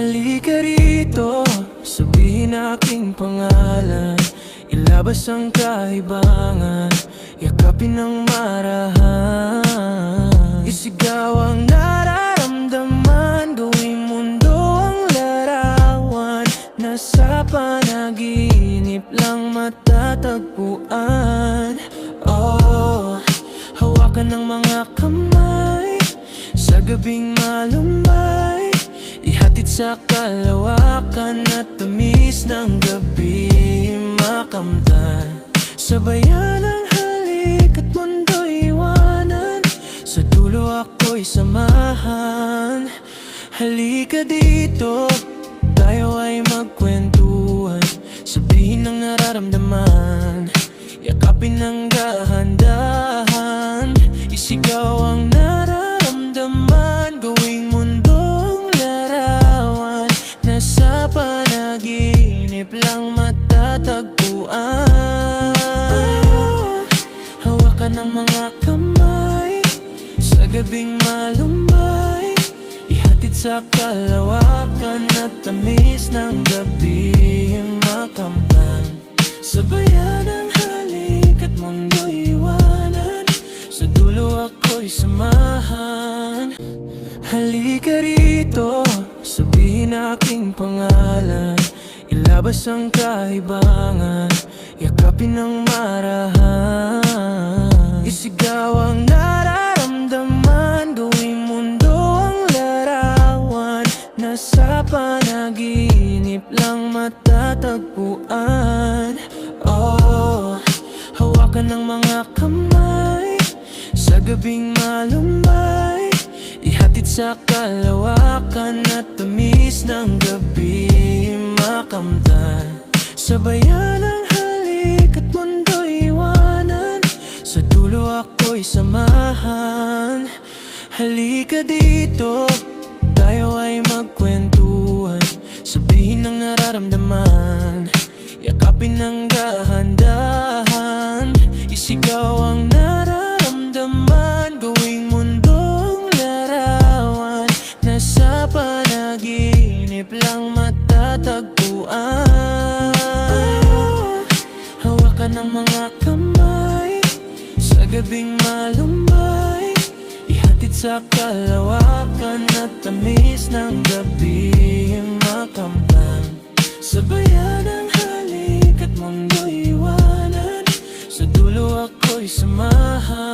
Halika rito, sabihin aking pangalan, ilabas ang kaibangan, yakapin ang marahan. Isigaw ang nararamdaman, gawing mundo ang larawan, nasa panaginip lang matatagpuan. Oh, hawakan ng mga kamay, sa gabing malumay, ihatid sa kalawakan at tamis ng gabi makamtan. Sabayan ang halik at mundo'y iwanan, sa dulo ako'y samahan. Halika dito, tayo ay magkwentuhan, sabihin ang nararamdaman, yakapin ang dahan-dahan. Isigaw ang nararamdaman, gawing mundo ang larawan, nasa panaginip lang matatagpuan. Hawakan ng mga kamay, sa gabing malumay, ihatid sa kalawakan at tamis ng gabi makamtan. Sabayan ang halik at mundo'y iwanan, sa dulo ako'y samahan. Halika rito, sabihin aking pangalan, ilabas ang kaibangan, yakapin ang marahan. Isigaw ang nararamdaman, gawing mundo ang larawan, nasa panaginip lang matatagpuan. Oh, hawakan ng mga kamay, sa gabing malumay, ihatid sa kalawakan at tamis ng gabi makamtan. Sabayan ang halik at mundo'y iwanan, sa dulo ako'y samahan. Halika dito, tayo ay magkwentuhan, sabihin ang nararamdaman, yakapin ang dahan-dahan. Isigaw ang nararamdaman, gawing mundo ang larawan, nasa panaginip lang matatagpuan. Hawakan ng mga kamay, sa gabing malumay, ihatid sa kalawakan at tamis ng gabi makamtan. Sabayan ang halik at mundo'y iwanan, sa dulo ako'y samahan.